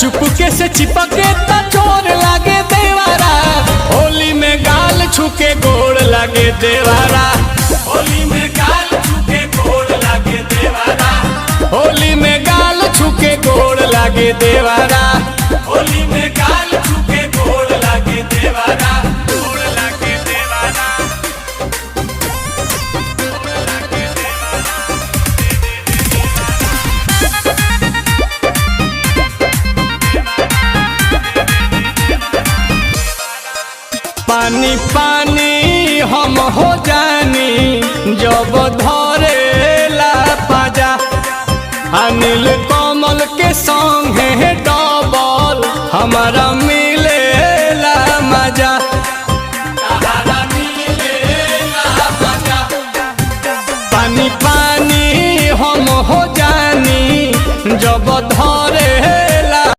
चुपके से चिपके त चोर लागे देवारा, होली में गाल छुके गोड़ लागे देवारा, होली में गाल छुके गोड़ लागे देवारा, होली में गाल छुके गोड़ लागे देवारा, होली में गाल छुके गोड़ लागे देवारा, गोड़ लागे देवारा। पानी पानी हम हो जानी जब धरेला पाजा, अनिल कमल के संग है डबल हमारा